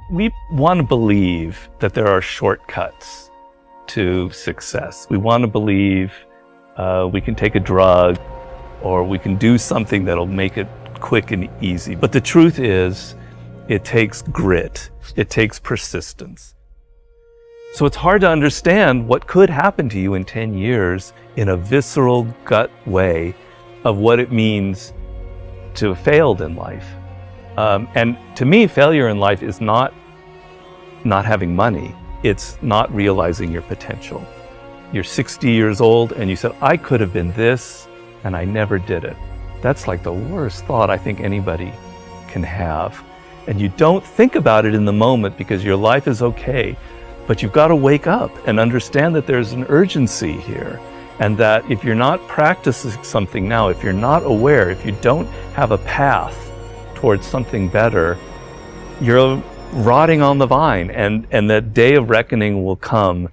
We want to believe that there are shortcuts to success. We want to believe we can take a drug or we can do something that'll make it quick and easy. But the truth is, it takes grit. It takes persistence. So it's hard to understand what could happen to you in 10 years in a visceral gut way of what it means to have failed in life. And to me, failure in life is not having money. It's not realizing your potential. You're 60 years old and you said, I could have been this, and I never did it. That's like the worst thought I think anybody can have. And you don't think about it in the moment because your life is okay, but you've got to wake up and understand that there's an urgency here. And that if you're not practicing something now, if you're not aware, if you don't have a path towards something better, you're rotting on the vine, and that day of reckoning will come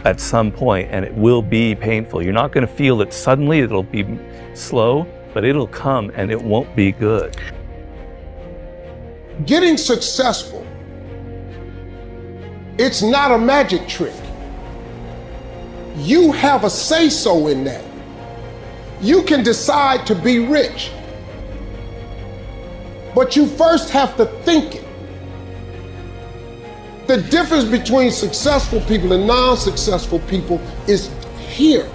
at some point, and it will be painful. You're not going to feel it suddenly, it'll be slow, but it'll come and it won't be good. Getting successful, it's not a magic trick. You have a say-so in that. You can decide to be rich, but you first have to think it. The difference between successful people and non-successful people is here.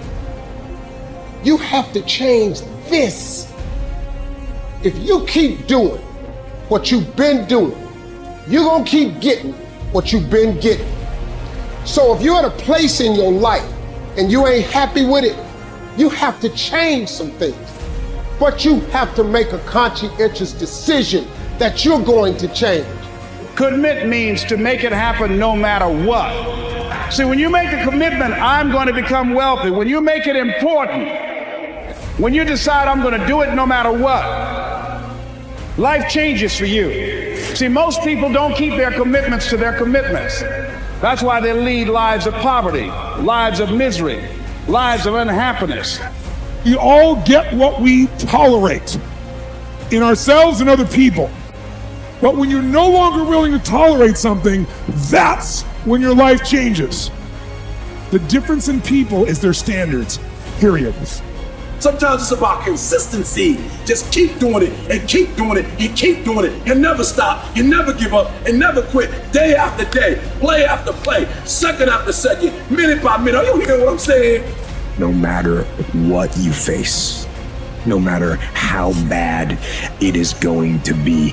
You have to change this. If you keep doing what you've been doing, you're gonna keep getting what you've been getting. So if you're at a place in your life and you ain't happy with it, you have to change some things. But you have to make a conscientious decision that you're going to change. Commit means to make it happen no matter what. See, when you make a commitment, I'm going to become wealthy. When you make it important, when you decide I'm going to do it no matter what, life changes for you. See, most people don't keep their commitments to their commitments. That's why they lead lives of poverty, lives of misery, lives of unhappiness. We all get what we tolerate in ourselves and other people. But when you're no longer willing to tolerate something, that's when your life changes. The difference in people is their standards, period. Sometimes it's about consistency. Just keep doing it and keep doing it and keep doing it and never stop and never give up and never quit. Day after day, play after play, second after second, minute by minute. Are you hearing what I'm saying? No matter what you face, no matter how bad it is going to be,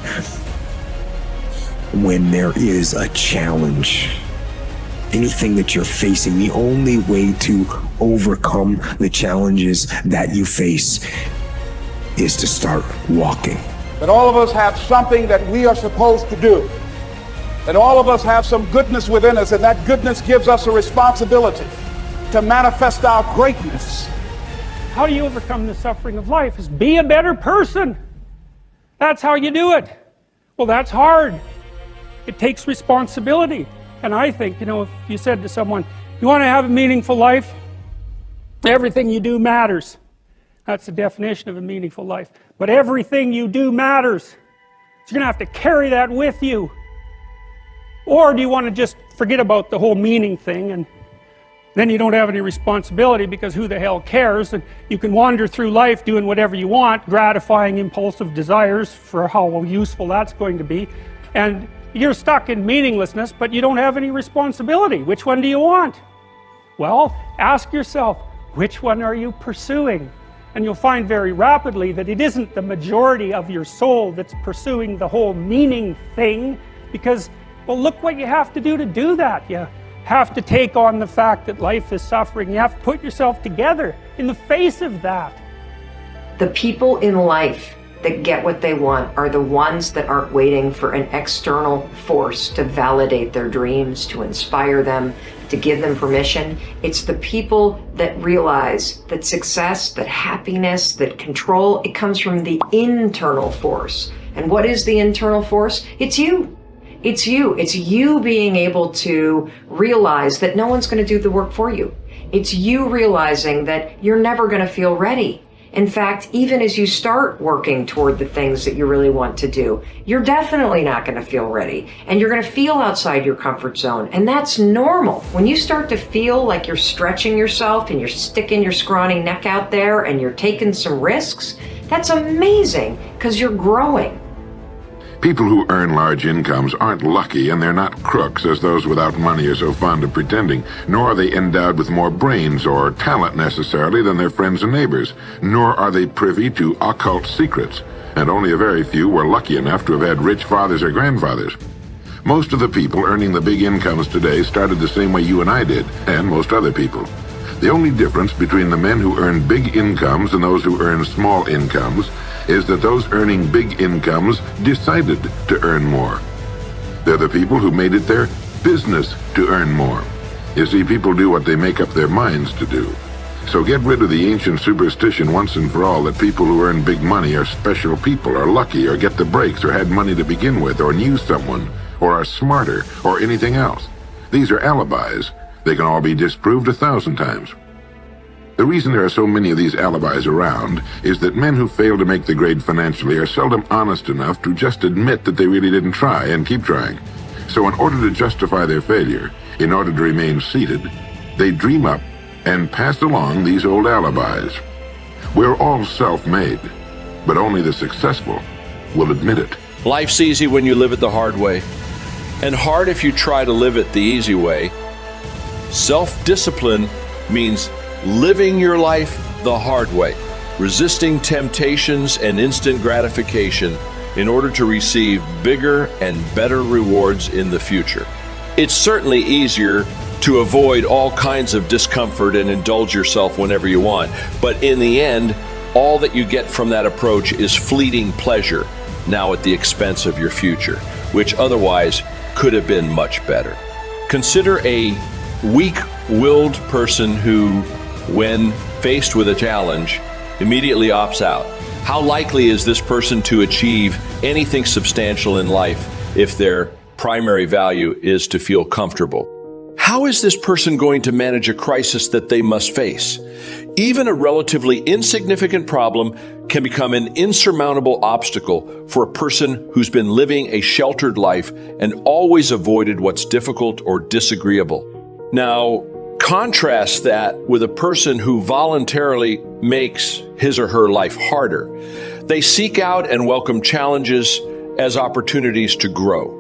when there is a challenge, anything that you're facing, the only way to overcome the challenges that you face is to start walking. That all of us have something that we are supposed to do. That all of us have some goodness within us, and that goodness gives us a responsibility to manifest our greatness. How do you overcome the suffering of life? Is be a better person. That's how you do it. Well, that's hard. It takes responsibility. And I think, if you said to someone, you want to have a meaningful life? Everything you do matters. That's the definition of a meaningful life. But everything you do matters. So you're going to have to carry that with you. Or do you want to just forget about the whole meaning thing, and then you don't have any responsibility because who the hell cares, and you can wander through life doing whatever you want, gratifying impulsive desires for how useful that's going to be, and you're stuck in meaninglessness, but you don't have any responsibility. Which one do you want? Well, ask yourself, which one are you pursuing? And you'll find very rapidly that it isn't the majority of your soul that's pursuing the whole meaning thing, because, well, look what you have to do that. You have to take on the fact that life is suffering. You have to put yourself together in the face of that. The people in life that get what they want are the ones that aren't waiting for an external force to validate their dreams, to inspire them, to give them permission. It's the people that realize that success, that happiness, that control, it comes from the internal force. And what is the internal force? It's you. It's you. It's you being able to realize that no one's going to do the work for you. It's you realizing that you're never going to feel ready. In fact, even as you start working toward the things that you really want to do, you're definitely not going to feel ready, and you're going to feel outside your comfort zone, and that's normal. When you start to feel like you're stretching yourself and you're sticking your scrawny neck out there and you're taking some risks, that's amazing because you're growing. People who earn large incomes aren't lucky, and they're not crooks as those without money are so fond of pretending, nor are they endowed with more brains or talent necessarily than their friends and neighbors, nor are they privy to occult secrets, and only a very few were lucky enough to have had rich fathers or grandfathers. Most of the people earning the big incomes today started the same way you and I did, and most other people. The only difference between the men who earn big incomes and those who earn small incomes is that those earning big incomes decided to earn more. They're the people who made it their business to earn more. You see, people do what they make up their minds to do. So get rid of the ancient superstition once and for all that people who earn big money are special people, or lucky, or get the breaks, or had money to begin with, or knew someone, or are smarter, or anything else. These are alibis. They can all be disproved 1,000 times. The reason there are so many of these alibis around is that men who fail to make the grade financially are seldom honest enough to just admit that they really didn't try and keep trying. So in order to justify their failure, in order to remain seated, they dream up and pass along these old alibis. We're all self-made, but only the successful will admit it. Life's easy when you live it the hard way, and hard if you try to live it the easy way. Self-discipline means living your life the hard way, resisting temptations and instant gratification in order to receive bigger and better rewards in the future. It's certainly easier to avoid all kinds of discomfort and indulge yourself whenever you want, but in the end, all that you get from that approach is fleeting pleasure, now at the expense of your future, which otherwise could have been much better. Consider a weak-willed person who, when faced with a challenge, immediately opts out. How likely is this person to achieve anything substantial in life if their primary value is to feel comfortable? How is this person going to manage a crisis that they must face? Even a relatively insignificant problem can become an insurmountable obstacle for a person who's been living a sheltered life and always avoided what's difficult or disagreeable. Now, contrast that with a person who voluntarily makes his or her life harder. They seek out and welcome challenges as opportunities to grow.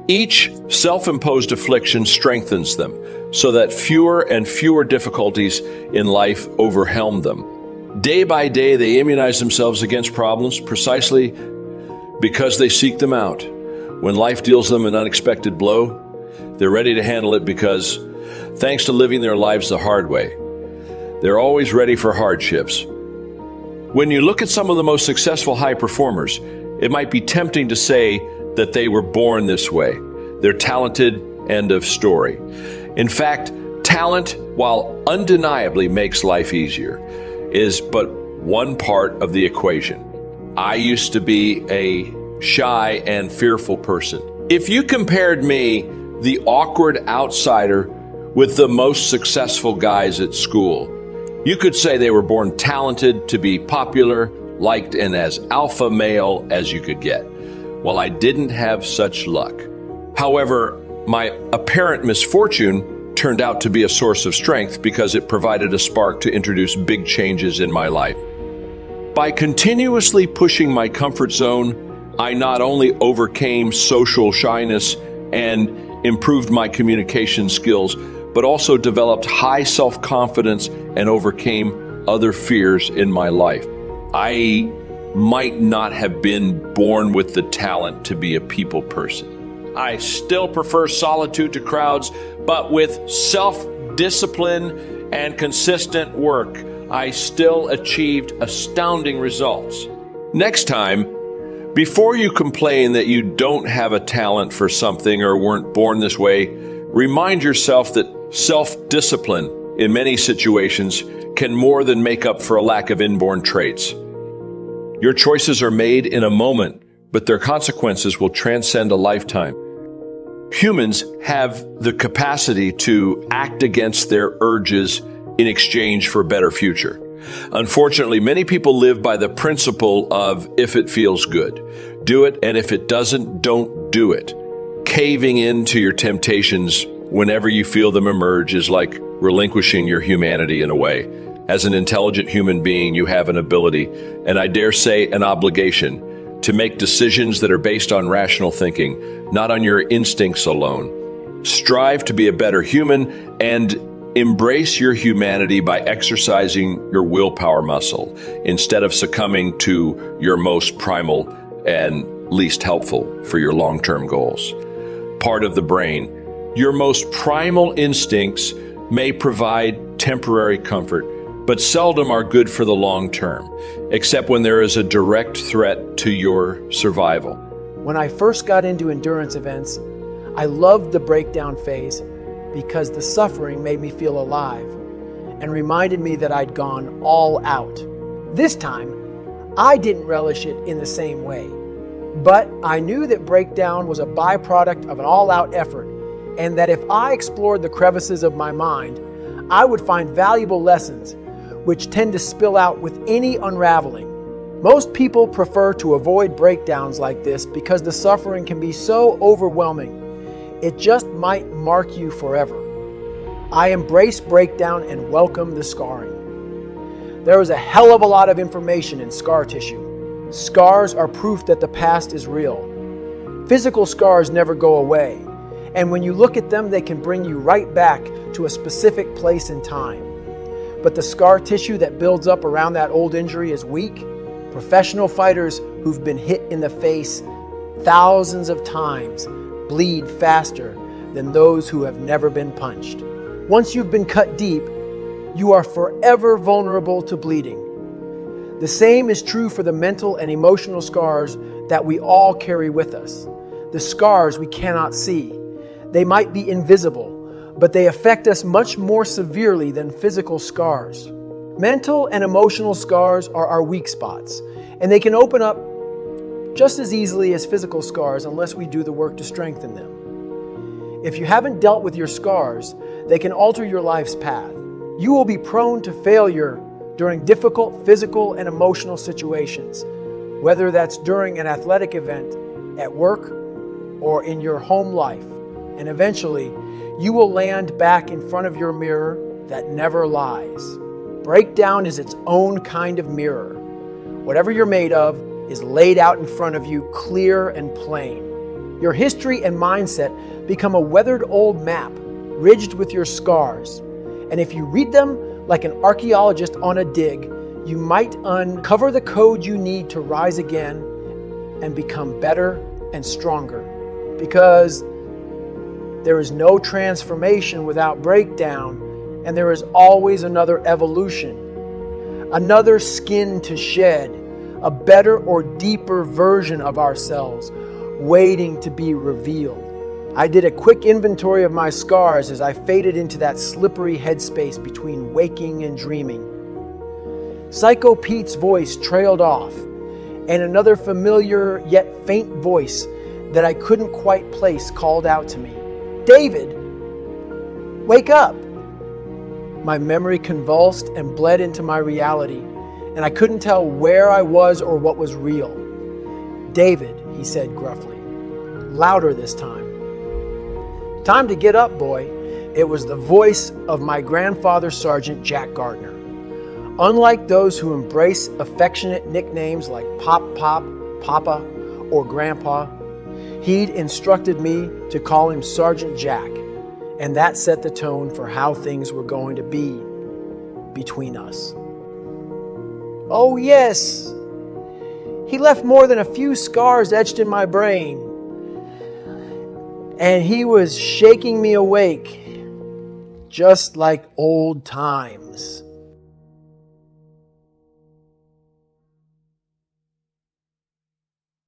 Each self-imposed affliction strengthens them so that fewer and fewer difficulties in life overwhelm them. Day by day, they immunize themselves against problems precisely because they seek them out. When life deals them an unexpected blow, they're ready to handle it because, thanks to living their lives the hard way, they're always ready for hardships. When you look at some of the most successful high performers, it might be tempting to say that they were born this way. They're talented, end of story. In fact, talent, while undeniably makes life easier, is but one part of the equation. I used to be a shy and fearful person. If you compared me, the awkward outsider, with the most successful guys at school, you could say they were born talented to be popular, liked, and as alpha male as you could get. Well, I didn't have such luck. However, my apparent misfortune turned out to be a source of strength because it provided a spark to introduce big changes in my life. By continuously pushing my comfort zone, I not only overcame social shyness and improved my communication skills, but also developed high self-confidence and overcame other fears in my life. I might not have been born with the talent to be a people person. I still prefer solitude to crowds, but with self-discipline and consistent work, I still achieved astounding results. Next time, before you complain that you don't have a talent for something or weren't born this way, remind yourself that self-discipline in many situations can more than make up for a lack of inborn traits. Your choices are made in a moment, but their consequences will transcend a lifetime. Humans have the capacity to act against their urges in exchange for a better future. Unfortunately, many people live by the principle of if it feels good, do it, and if it doesn't, don't do it. Caving into your temptations whenever you feel them emerge is like relinquishing your humanity in a way. As an intelligent human being, you have an ability, and I dare say an obligation, to make decisions that are based on rational thinking, not on your instincts alone. Strive to be a better human and embrace your humanity by exercising your willpower muscle instead of succumbing to your most primal and least helpful for your long-term goals. Part of the brain, your most primal instincts may provide temporary comfort, but seldom are good for the long term, except when there is a direct threat to your survival. When I first got into endurance events, I loved the breakdown phase because the suffering made me feel alive and reminded me that I'd gone all out. This time, I didn't relish it in the same way, but I knew that breakdown was a byproduct of an all-out effort, and that if I explored the crevices of my mind, I would find valuable lessons which tend to spill out with any unraveling. Most people prefer to avoid breakdowns like this because the suffering can be so overwhelming. It just might mark you forever. I embrace breakdown and welcome the scarring. There is a hell of a lot of information in scar tissue. Scars are proof that the past is real. Physical scars never go away, and when you look at them, they can bring you right back to a specific place in time. But the scar tissue that builds up around that old injury is weak. Professional fighters who've been hit in the face thousands of times bleed faster than those who have never been punched. Once you've been cut deep, you are forever vulnerable to bleeding. The same is true for the mental and emotional scars that we all carry with us. The scars we cannot see. They might be invisible, but they affect us much more severely than physical scars. Mental and emotional scars are our weak spots, and they can open up just as easily as physical scars unless we do the work to strengthen them. If you haven't dealt with your scars, they can alter your life's path. You will be prone to failure during difficult physical and emotional situations, whether that's during an athletic event, at work, or in your home life. And eventually, you will land back in front of your mirror that never lies. Breakdown is its own kind of mirror. Whatever you're made of is laid out in front of you, clear and plain. Your history and mindset become a weathered old map, ridged with your scars. And if you read them like an archaeologist on a dig, you might uncover the code you need to rise again and become better and stronger. Because there is no transformation without breakdown, and there is always another evolution, another skin to shed, a better or deeper version of ourselves waiting to be revealed. I did a quick inventory of my scars as I faded into that slippery headspace between waking and dreaming. Psycho Pete's voice trailed off, and another familiar yet faint voice that I couldn't quite place called out to me, "David, wake up!" My memory convulsed and bled into my reality, and I couldn't tell where I was or what was real. "David," he said gruffly, louder this time. "Time to get up, boy." It was the voice of my grandfather, Sergeant Jack Gardner. Unlike those who embrace affectionate nicknames like Pop Pop, Papa, or Grandpa, he'd instructed me to call him Sergeant Jack, and that set the tone for how things were going to be between us. Oh yes, he left more than a few scars etched in my brain, and he was shaking me awake, just like old times.